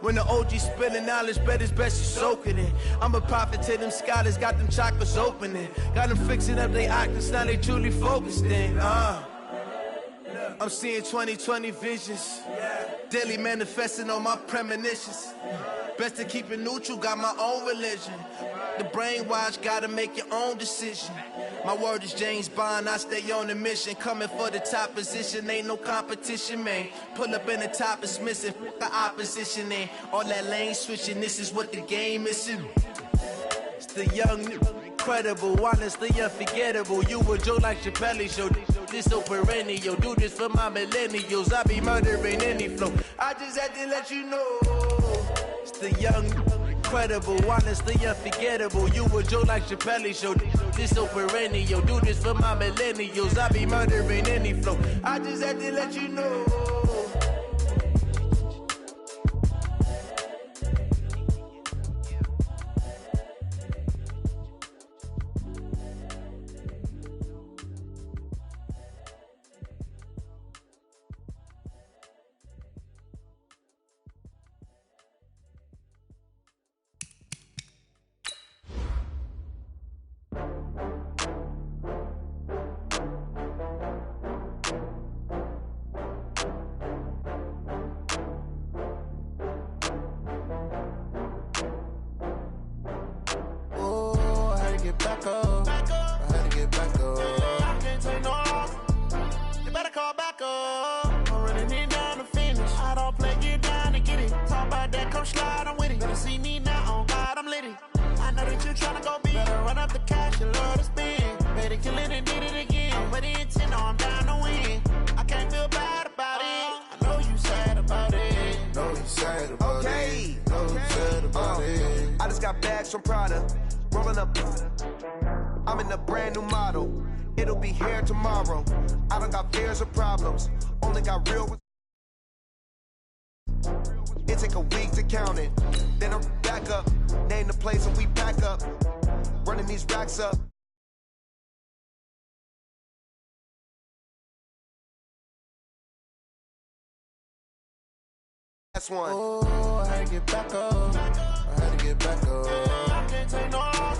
When the OG spilling knowledge, bet it's best you soak it in. I'm a prophet to them scholars, got them chakras opening. Got them fixing up they octaves, now they truly focused in. I'm seeing 2020 visions. Daily manifesting on my premonitions. Best to keep it neutral, got my own religion. The brainwash, gotta make your own decision. My word is James Bond, I stay on the mission. Coming for the top position, ain't no competition, man. Pull up in the top, it's missing, the opposition in. All that lane switching, this is what the game is. It's the young, incredible, honestly unforgettable. You a joke like Chappelle show. This so perennial, do this for my millennials. I be murdering any flow. I just had to let you know. It's the young, incredible, honestly unforgettable. You a joke like Chappelle show. This so perennial, do this for my millennials. I be murdering any flow. I just had to let you know. From Prada, rolling up. I'm in a brand new model. It'll be here tomorrow. I don't got fears or problems. Only got real. It take a week to count it. Then I'm back up. Name the place and we back up. Running these racks up. That's one. Oh, I had to get back up. I had to get back up. I can't take no loss.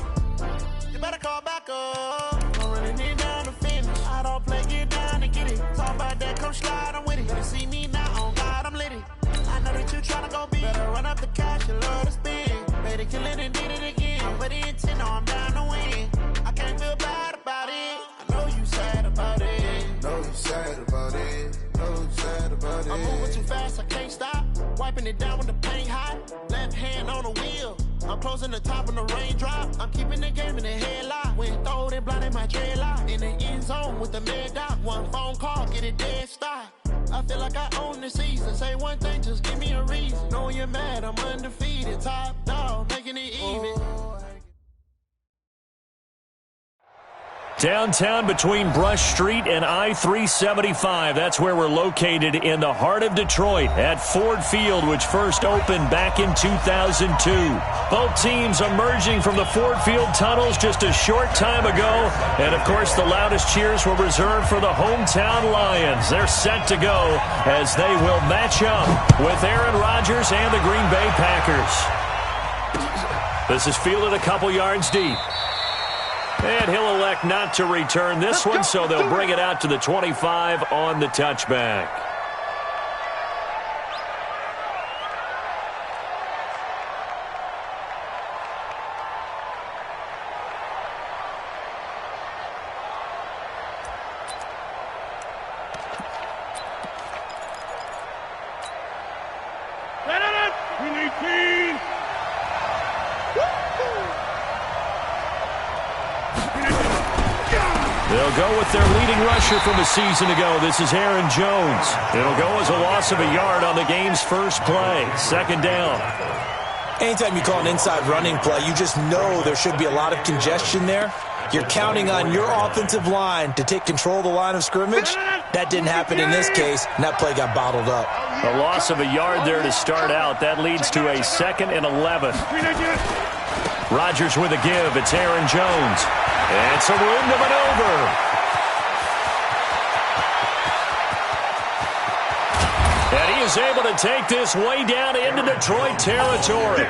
You better call back up. I'm running it down to finish. I don't play, get down and get it. Talk about that, come slide, I'm with it. Better see me now, on God, I'm lit it. I know that you tryna go big. Better run up the cash, you love to spin. Better kill it and did it again. I'm with the intent, no, I'm down to win. I can't feel bad about it. I know you sad about it. Know you sad about it. Know you sad about it. I'm moving too fast, I can't stop. Wiping it down with the paint hot. Left hand on the wheel. I'm closing the top of the raindrop. I'm keeping the game in the headlock. When throwed and blinded my dreadlock. In the end zone with the mad dot. One phone call, get it dead stop. I feel like I own the season. Say one thing, just give me a reason. Knowing you're mad, I'm undefeated. Top dog, making it even. Downtown between Brush Street and I-375. That's where we're located in the heart of Detroit at Ford Field, which first opened back in 2002. Both teams emerging from the Ford Field tunnels just a short time ago. And, of course, the loudest cheers were reserved for the hometown Lions. They're set to go as they will match up with Aaron Rodgers and the Green Bay Packers. This is fielded a couple yards deep. And he'll elect not to return this one, so they'll bring it out to the 25 on the touchback. They'll go with their leading rusher from a season ago. This is Aaron Jones. It'll go as a loss of a yard on the game's first play. Second down. Anytime you call an inside running play, you just know there should be a lot of congestion there. You're counting on your offensive line to take control of the line of scrimmage. That didn't happen in this case, and that play got bottled up. A loss of a yard there to start out. That leads to a 2nd and 11. Rodgers with a give. It's Aaron Jones. And some room to maneuver. And he is is able to take this way down into Detroit territory.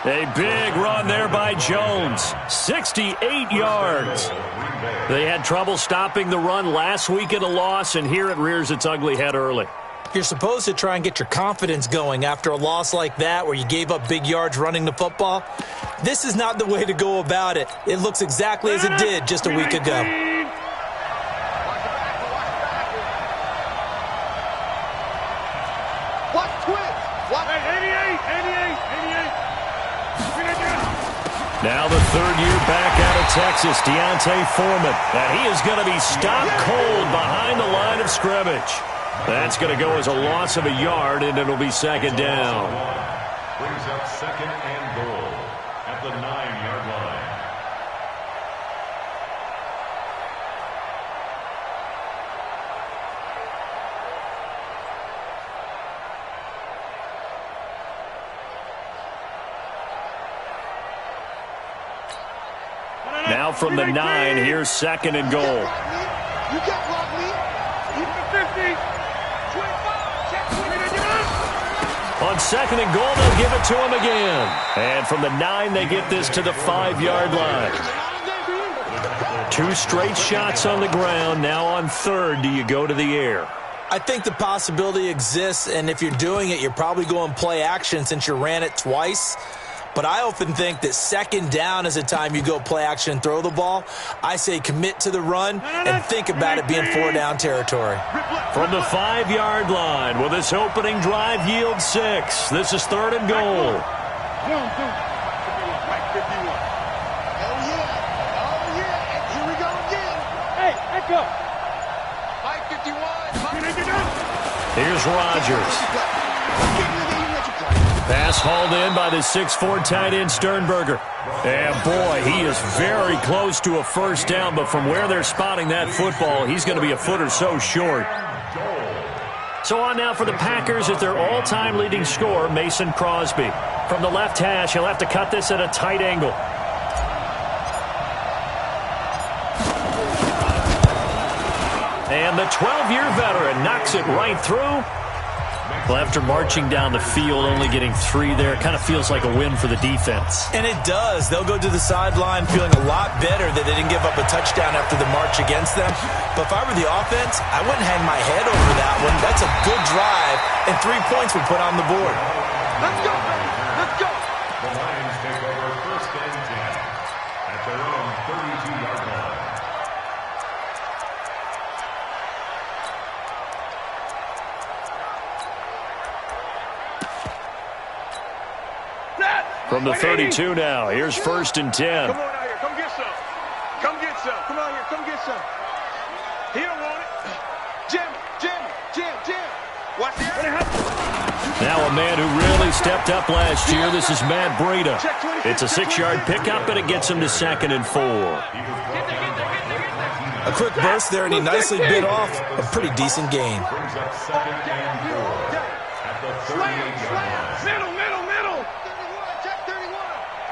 A big run there by Jones. 68 yards. They had trouble stopping the run last week in a loss, and here it rears its ugly head early. You're supposed to try and get your confidence going after a loss like that where you gave up big yards running the football. This is not the way to go about it. It looks exactly as it did just a week ago. Now the third-year back out of Texas, Deontay Foreman. And he is going to be stopped cold behind the line of scrimmage. That's going to go as a loss of a yard, and it'll be second down. Brings up second and goal at the 9-yard line. Now from the 9, here's second and goal. You can't block me. Even the 50. 25. Check 20. On second and goal, they'll give it to him again. And from the 9, they get this to the 5-yard line. 2 straight shots on the ground. Now on third, do you go to the air? I think the possibility exists, and if you're doing it, you're probably going play action since you ran it twice. But I often think that second down is the time you go play action and throw the ball. I say commit to the run and think about it being 4-down territory. From the 5-yard line, will this opening drive yield 6? This is third and goal. Here we go again. Hey, let's go. Mike 51. Here's Rodgers. Pass hauled in by the 6'4" tight end Sternberger. And boy, he is very close to a first down, but from where they're spotting that football, he's going to be a foot or so short. So on now for the Packers at their all-time leading scorer, Mason Crosby. From the left hash, he'll have to cut this at a tight angle. And the 12-year veteran knocks it right through. Well, after marching down the field, only getting 3 there, kind of feels like a win for the defense. And it does. They'll go to the sideline feeling a lot better that they didn't give up a touchdown after the march against them. But if I were the offense, I wouldn't hang my head over that one. That's a good drive, and 3 points were put on the board. Let's go, baby. Let's go. The Lions take over first and 10 at their own 32-yard line. From the 32 now, here's first and 10. Come on out here. Come get some. Come get some. Come out here. Come get some. He don't want it. Jim. Watch the area. Now a man who really stepped up last year. This is Matt Breida. It's a 6-yard pickup, and it gets him to second and 4. A quick burst there, and he nicely bit off a pretty decent gain. Brings up second and goal at the 38-yard line. Middle. Check 31.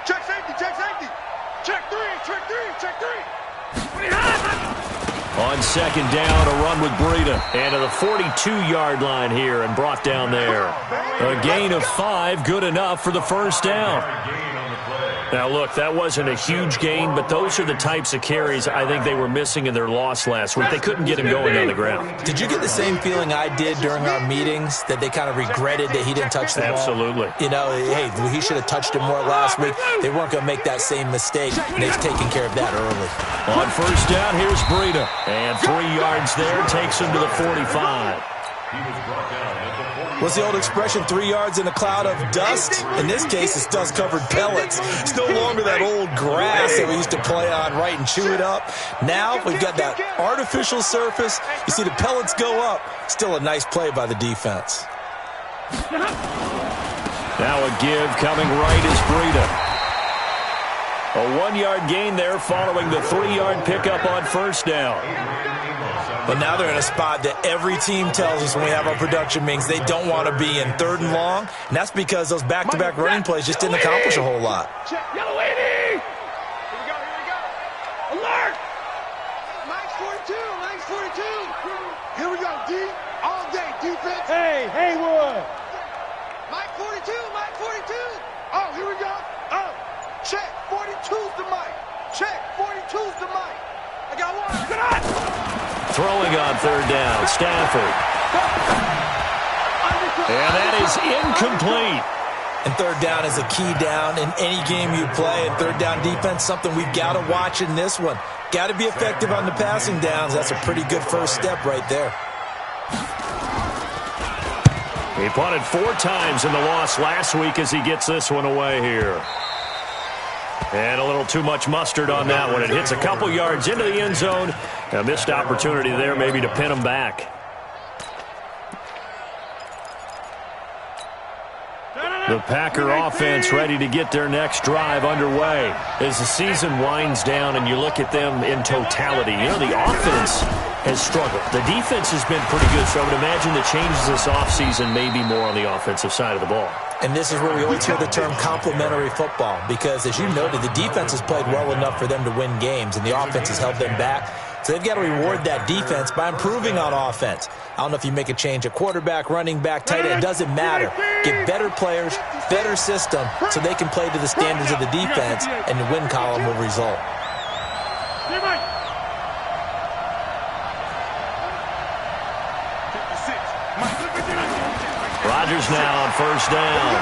Check safety. Check 3. On second down, a run with Breida. And to the 42-yard line here and brought down there. A gain of 5, good enough for the first down. Now, look, that wasn't a huge gain, but those are the types of carries I think they were missing in their loss last week. They couldn't get him going on the ground. Did you get the same feeling I did during our meetings, that they kind of regretted that he didn't touch the ball? Absolutely. You know, hey, he should have touched him more last week. They weren't going to make that same mistake, and they've taken care of that early. On first down, here's Breida. And 3 yards there takes him to the 45. He was brought down at the 40. What's the old expression, 3 yards in a cloud of dust? In this case, it's dust-covered pellets. It's no longer that old grass that we used to play on, right, and chew it up. Now we've got that artificial surface. You see the pellets go up. Still a nice play by the defense. Now a give coming right is Breida. A 1-yard gain there following the 3-yard pickup on first down. But now they're in a spot that every team tells us when we have our production meetings they don't want to be in, 3rd and long. And that's because those back-to-back running plays just didn't accomplish a whole lot. Yellow 80. Here we go. Alert. Mike's 42. Here we go, D. All day. Defense. Hey, Haywood. Mike 42, Mike 42. Oh, here we go. Oh, check. 42's the mic. Check. 42's the mic. I got one. Good on. Throwing on third down, Stafford. And that is incomplete. And third down is a key down in any game you play. And third down defense, something we've got to watch in this one. Got to be effective on the passing downs. That's a pretty good first step right there. He punted 4 times in the loss last week as he gets this one away here. And a little too much mustard on that one. It hits a couple yards into the end zone. A missed opportunity there maybe to pin him back. The Packer offense ready to get their next drive underway. As the season winds down and you look at them in totality, you know, the offense has struggled. The defense has been pretty good, so I would imagine the changes this offseason may be more on the offensive side of the ball. And this is where we always hear the term complementary football, because as you noted, the defense has played well enough for them to win games, and the offense has held them back. So they've got to reward that defense by improving on offense. I don't know if you make a change at quarterback, running back, tight end, it doesn't matter. Get better players, better system, so they can play to the standards of the defense, and the win column will result. Rodgers now on first down.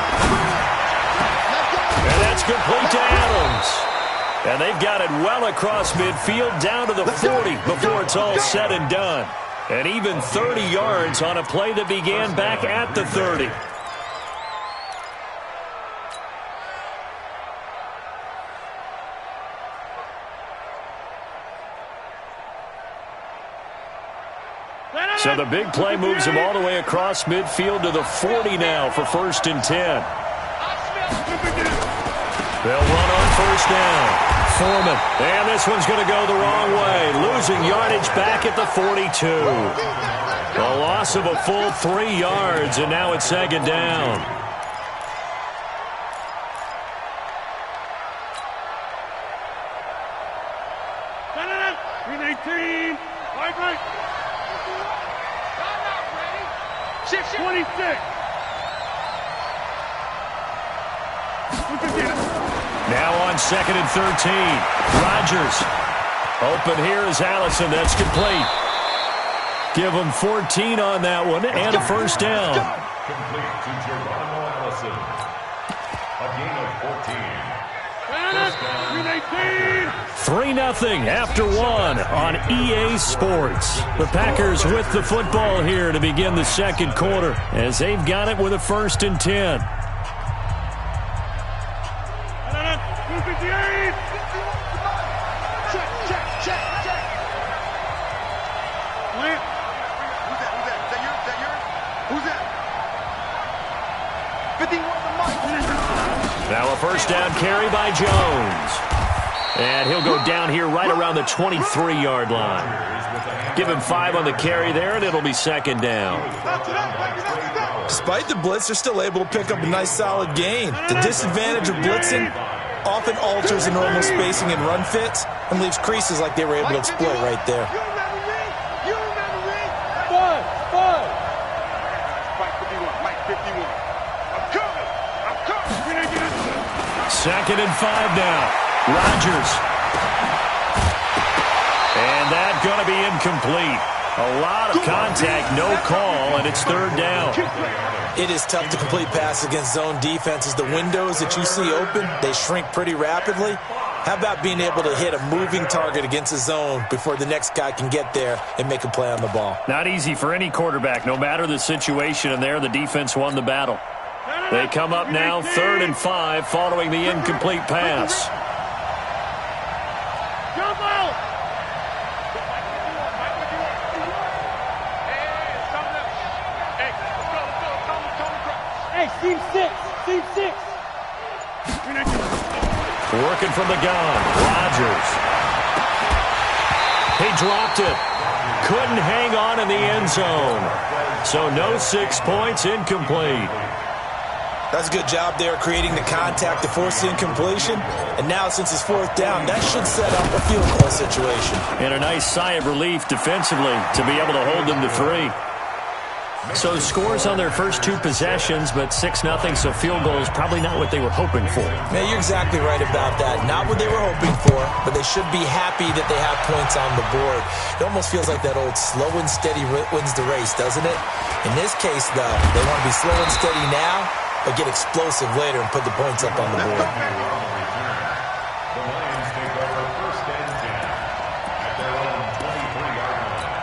And that's complete to Adams. And they've got it well across midfield down to the 40 before it's all said and done. And even 30 yards on a play that began back at the 30. So the big play moves him all the way across midfield to the 40 now for 1st and 10. They'll run on first down. Foreman. And this one's going to go the wrong way. Losing yardage back at the 42. A loss of a full 3 yards, and now it's 2nd down. Now on 2nd and 13. Rodgers. Open here is Allison. That's complete. Give him 14 on that one and a first down. Complete to Geronimo Allison. A gain of 14. 3-0 after 1 on EA Sports. The Packers with the football here to begin the 2nd quarter as they've got it with a 1st and 10. Now a first down carry by Jones. And he'll go down here right around the 23-yard line. Give him 5 on the carry there, and it'll be 2nd down. Despite the blitz, they're still able to pick up a nice solid gain. The disadvantage of blitzing often alters the normal spacing and run fits and leaves creases like they were able to exploit right there. Second and 5 now. Rodgers. And that's going to be incomplete. A lot of contact, no call, and it's 3rd down. It is tough to complete passes against zone defenses. The windows that you see open, they shrink pretty rapidly. How about being able to hit a moving target against a zone before the next guy can get there and make a play on the ball? Not easy for any quarterback, no matter the situation, and there the defense won the battle. They come up now 3rd and 5 following the incomplete pass. Team 6. Working from the gun. Rodgers. He dropped it. Couldn't hang on in the end zone. So no 6 points, incomplete. That's a good job there creating the contact to force the incompletion. And now since it's 4th down, that should set up a field goal situation. And a nice sigh of relief defensively to be able to hold them to 3. So scores on their first two possessions, but 6-0, so field goal is probably not what they were hoping for. Man, you're exactly right about that. Not what they were hoping for, but they should be happy that they have points on the board. It almost feels like that old slow and steady wins the race, doesn't it? In this case, though, they want to be slow and steady now, but get explosive later and put the points up on the board. The Lions take over 1st and 10 at their own 23-yard line.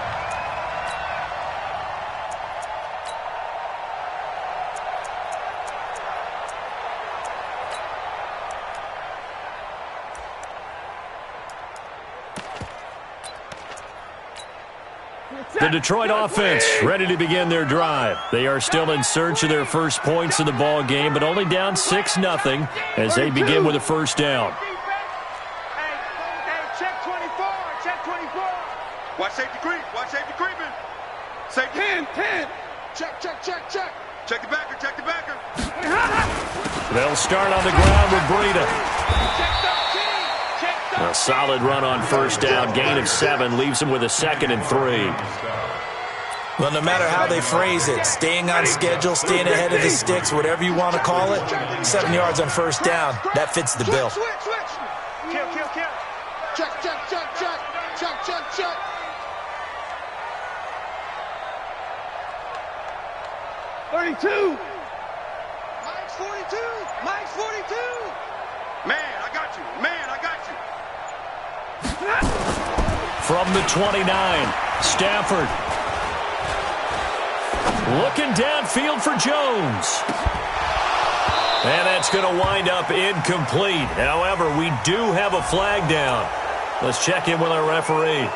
The Detroit offense ready to begin their drive. They are still in search of their first points in the ball game, but only down 6-0 as they begin with a first down. Check 24. Check 24. Watch safety creep. Watch safety creeping. Safety. 10. Check. Check the backer. Check the backer. They'll start on the ground with Breida. Check 13. A solid run on first down. Gain of 7 leaves them with a 2nd and 3. Well, no matter how they phrase it, staying on schedule, staying ahead of the sticks, whatever you want to call it, 7 yards on first down, that fits the bill. Switch. Kill. Check. 32. Mike's 42. Man, I got you. From the 29, Stafford. Looking downfield for Jones. And that's going to wind up incomplete. However, we do have a flag down. Let's check in with our referee.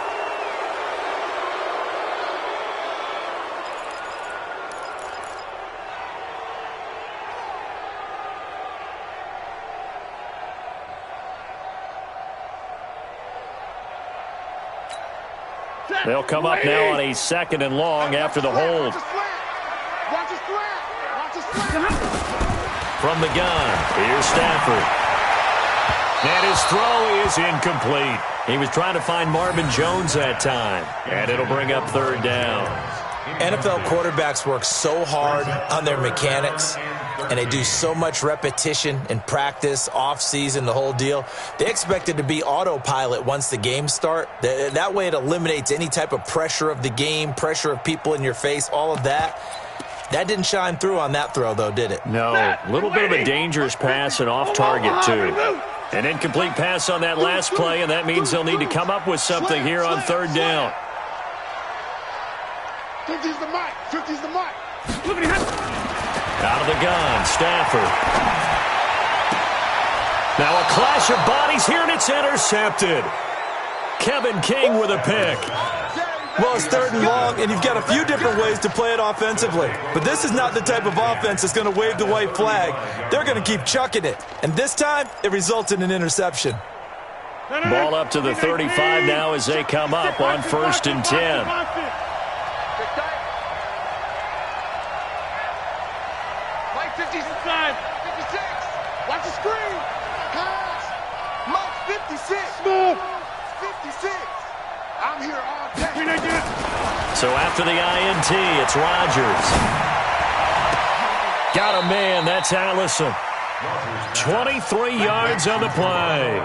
They'll come up now on a 2nd and long after the hold. Watch his slant. From the gun, here's Stafford. And his throw is incomplete. He was trying to find Marvin Jones that time. And it'll bring up 3rd down. NFL quarterbacks work so hard on their mechanics, and they do so much repetition and practice, off-season, the whole deal. They expect it to be autopilot once the games start. That way it eliminates any type of pressure of the game, pressure of people in your face, all of that. That didn't shine through on that throw, though, did it? No. A little bit of a dangerous pass and off target, too. An incomplete pass on that last play, and that means they'll need to come up with something here on 3rd down. 50's the mic. Out of the gun, Stafford. Now a clash of bodies here, and it's intercepted. Kevin King with a pick. Well, it's 3rd and long, and you've got a few different ways to play it offensively. But this is not the type of offense that's going to wave the white flag. They're going to keep chucking it. And this time, it results in an interception. Ball up to the 35 now as they come up on 1st and 10. Mike 56. Watch the screen. Pass. Mike 56. 56. I'm here all day. So after the INT, it's Rodgers. Got a man. That's Allison. 23 yards on the play.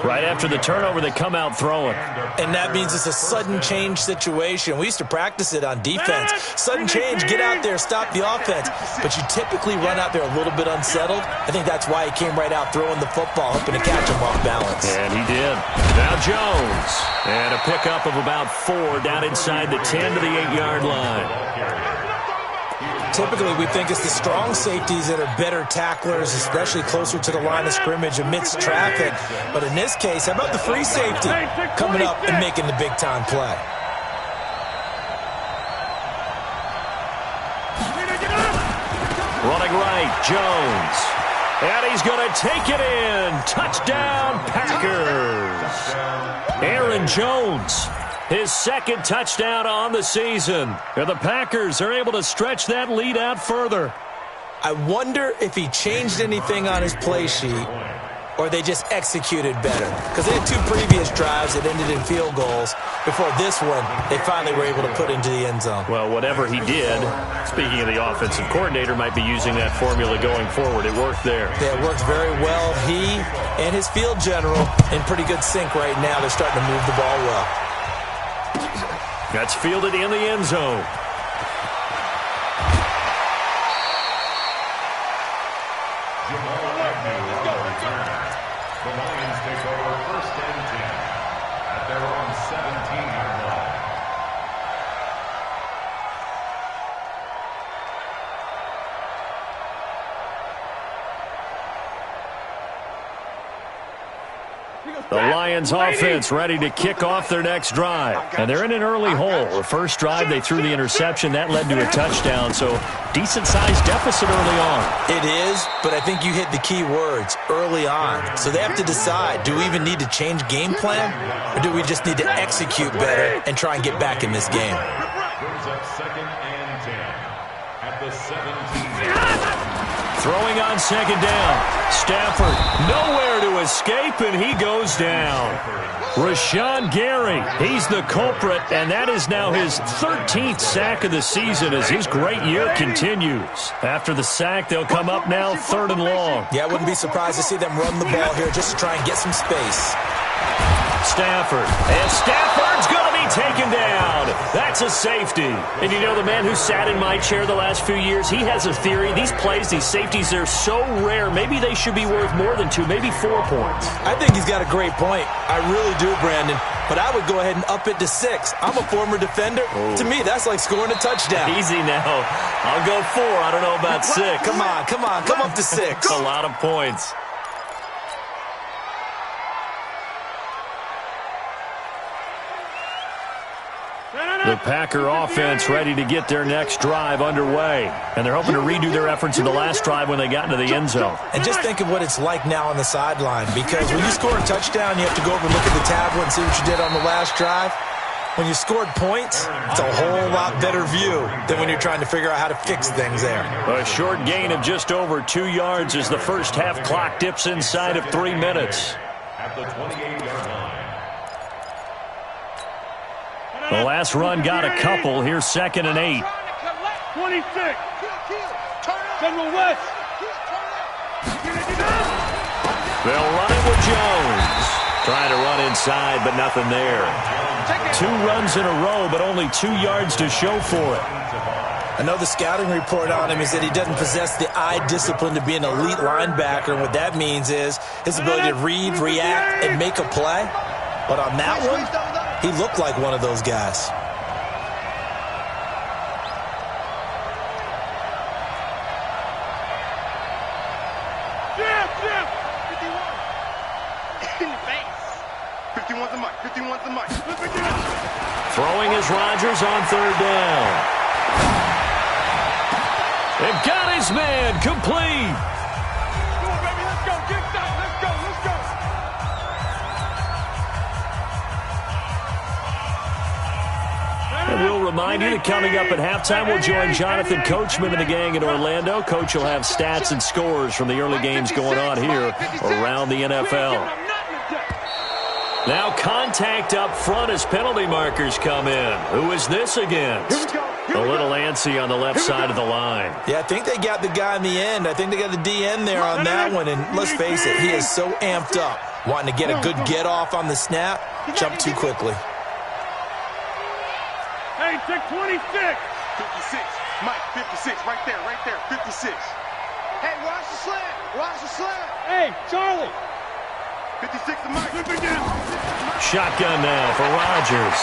Right after the turnover, they come out throwing. And that means it's a sudden change situation. We used to practice it on defense. Sudden change, get out there, stop the offense. But you typically run out there a little bit unsettled. I think that's why he came right out throwing the football, hoping to catch him off balance. And he did. Now Jones. And a pickup of about 4 down inside the 10 to the 8-yard line. Typically, we think it's the strong safeties that are better tacklers, especially closer to the line of scrimmage amidst traffic. But in this case, how about the free safety coming up and making the big-time play? Running right, Jones. And he's going to take it in. Touchdown, Packers. Aaron Jones. His 2nd touchdown on the season. And the Packers are able to stretch that lead out further. I wonder if he changed anything on his play sheet or they just executed better? Because they had 2 previous drives that ended in field goals. Before this one, they finally were able to put into the end zone. Well, whatever he did, speaking of the offensive coordinator, might be using that formula going forward. It worked there. Yeah, it worked very well. He and his field general in pretty good sync right now. They're starting to move the ball well. That's fielded in the end zone. The Lions take over 1st and 10 at their own 17-yard line. The Lions offense ready to kick off their next drive. And they're in an early hole. The first drive, they threw the interception. That led to a touchdown. So decent-sized deficit early on. It is, but I think you hit the key words, early on. So they have to decide, do we even need to change game plan? Or do we just need to execute better and try and get back in this game? Brings up 2nd and 10 at the 17-yard. Throwing on 2nd down. Stafford nowhere to escape, and he goes down. Rashawn Gary, he's the culprit, and that is now his 13th sack of the season as his great year continues. After the sack, they'll come up now 3rd and long. Yeah, I wouldn't be surprised to see them run the ball here just to try and get some space. Stafford, and Stafford's going to be taken down. That's a safety. And you know, the man who sat in my chair the last few years, he has a theory. These plays, these safeties, they're so rare. Maybe they should be worth more than 2, maybe 4 points. I think he's got a great point. I really do, Brandon. But I would go ahead and up it to 6. I'm a former defender. To me, that's like scoring a touchdown. Easy now. I'll go 4. I don't know about 6. Come on. Come up to 6. A lot of points. The Packer offense ready to get their next drive underway. And they're hoping to redo their efforts in the last drive when they got into the end zone. And just think of what it's like now on the sideline. Because when you score a touchdown, you have to go over and look at the tablet and see what you did on the last drive. When you scored points, it's a whole lot better view than when you're trying to figure out how to fix things there. A short gain of just over 2 yards as the first half clock dips inside of 3 minutes. At the 28-yard line. The last run got a couple. Here's 2nd and 8. 26. General West. They'll run it with Jones. Trying to run inside, but nothing there. 2 runs in a row, but only 2 yards to show for it. I know the scouting report on him is that he doesn't possess the eye discipline to be an elite linebacker. And what that means is his ability to read, react, and make a play. But on that one, he looked like one of those guys. Jim! 51. In the face. 51's the mic. 51's the mic. Throwing is Rodgers on 3rd down. And got his man complete. Come on, baby, let's go. Get that. Let's go. And we'll remind you that coming up at halftime, we'll join Jonathan Coachman and the gang in Orlando. Coach will have stats and scores from the early games going on here around the NFL. Now contact up front as penalty markers come in. Who is this against? A little antsy on the left side of the line. Yeah, I think they got the guy in the end. I think they got the DN there on that one. And let's face it, he is so amped up, wanting to get a good get off on the snap, jump too quickly. Hey, check 26. 56. Mike, 56. Right there. 56. Hey, watch the slant. Hey, Charlie. 56 to Mike. Shotgun now for Rodgers.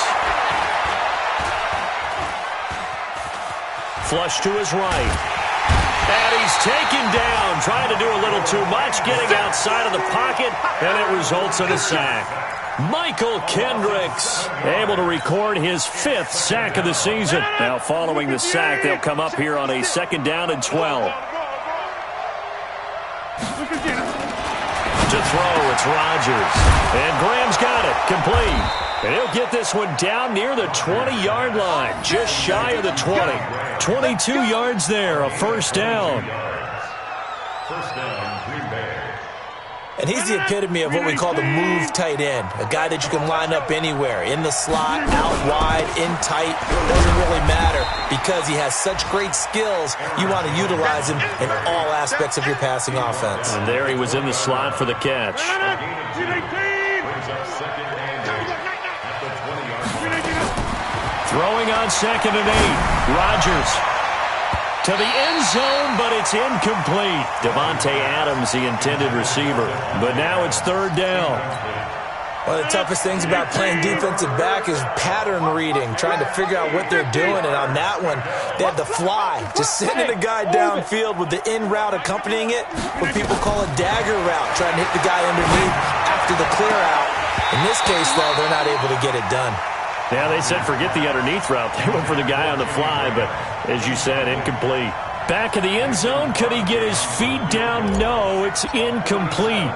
Flush to his right. And he's taken down, trying to do a little too much, getting outside of the pocket, and it results in a sack. Michael Kendricks able to record his 5th sack of the season. Now following the sack, they'll come up here on a 2nd down and 12. To throw, it's Rodgers. And Graham's got it, complete. And he'll get this one down near the 20-yard line, just shy of the 20. 22 yards there, a 1st down. First down, Green Bay. And he's the epitome of what we call the move tight end, a guy that you can line up anywhere, in the slot, out wide, in tight, doesn't really matter because he has such great skills. You want to utilize him in all aspects of your passing offense. And there he was in the slot for the catch. Throwing on 2nd and 8. Rodgers to the end zone, but it's incomplete. Devontae Adams, the intended receiver. But now it's 3rd down. One of the toughest things about playing defensive back is pattern reading, trying to figure out what they're doing. And on that one, they had the fly, just sending a guy downfield with the in route accompanying it, what people call a dagger route, trying to hit the guy underneath after the clear out. In this case, though, they're not able to get it done. Yeah, they said forget the underneath route. They went for the guy on the fly, but as you said, incomplete. Back of the end zone. Could he get his feet down? No, it's incomplete.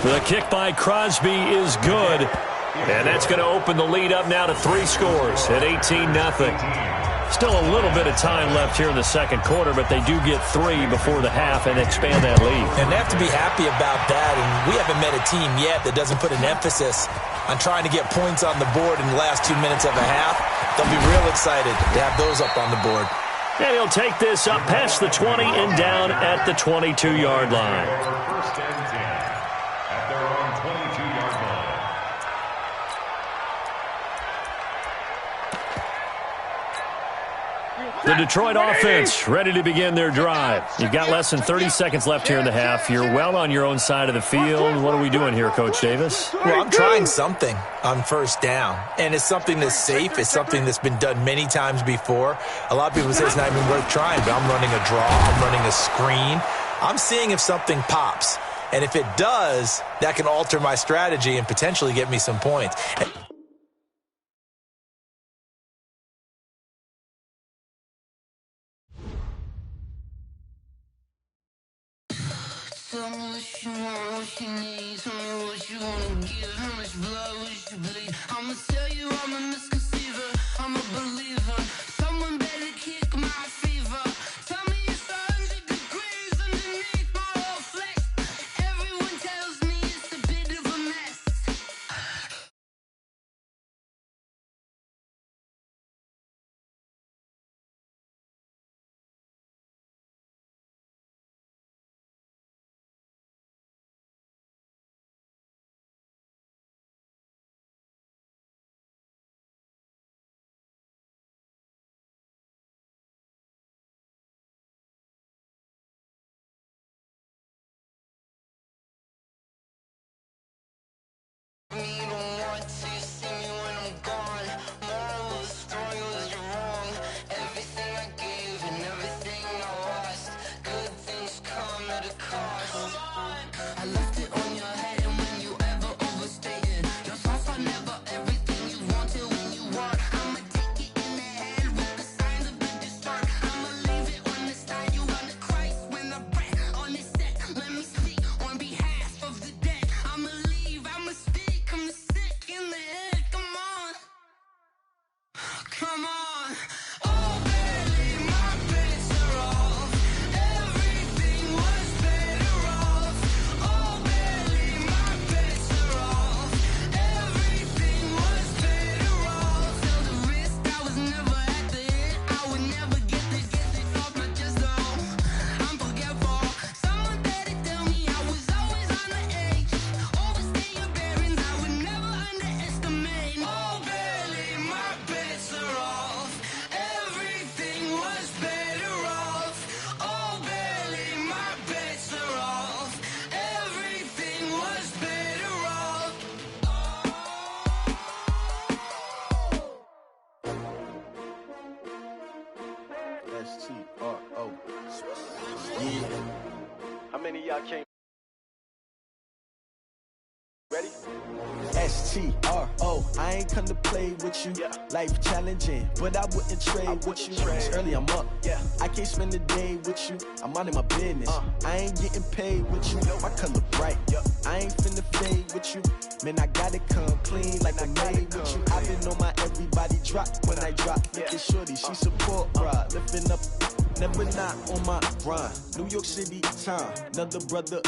The kick by Crosby is good. And that's going to open the lead up now to 3 scores at 18-0. Still a little bit of time left here in the second quarter, but they do get 3 before the half and expand that lead. And they have to be happy about that. And we haven't met a team yet that doesn't put an emphasis on trying to get points on the board in the last 2 minutes of a half. They'll be real excited to have those up on the board. And he'll take this up past the 20 and down at the 22-yard line. First and 10 at their own 22-yard line. The Detroit offense ready to begin their drive. You've got less than 30 seconds left here in the half. You're well on your own side of the field. What are we doing here, Coach Davis? Well, I'm trying something on first down, and it's something that's safe. It's something that's been done many times before. A lot of people say it's not even worth trying, but I'm running a draw. I'm running a screen. I'm seeing if something pops, and if it does, that can alter my strategy and potentially get me some points. Tell me what you want, what you need. Tell me what you wanna give. How much blood would you bleed? I'ma tell you I'm a misconceiver. I'm a believer. Someone better kick my fever. Tell me it's 100 degrees underneath my whole flesh. Everyone tells me it's a bit of a mess. You don't want to see me when I'm gone. Moral of the story was you're wrong. Everything I gave and everything I lost. Good things come at a cost. I left it on your head, and when you ever overstated your thoughts are never everything you wanted when you want. I'ma take it in the head with the signs of the distort. I'ma leave it on the side. You run to Christ when I breath on this set. Let me speak on behalf of the dead. I'ma leave, I'ma speak. I'm sick in the head, come on. Come on. Oh, barely, my bits are off. Everything was better off. Oh, barely, my bits are off. Everything was better off. Till the wrist, I was never at the hit. I would never get this off my chest, though. I'm forgetful. Someone better tell me I was always on the edge. Overstay your bearings, I would never underestimate. Oh, barely, my bets are off. Everything was better off. Oh, barely, my bets are off. Everything was better off. S-T-R-O. Yeah. How many of y'all came? Ready? S-T-R-O. I ain't come to play with you. Yeah. Life challenging, but I wouldn't trade with you. It's early, I'm up. Yeah. I can't spend the day with you. I'm minding my business. I ain't getting paid with you. My color bright. I ain't finna fade with you. Man, I gotta come clean like I made with you. I've been on my everybody drop when I drop. Look at shorty, she support rod. Lifting up never not on my grind. New York City time, another brother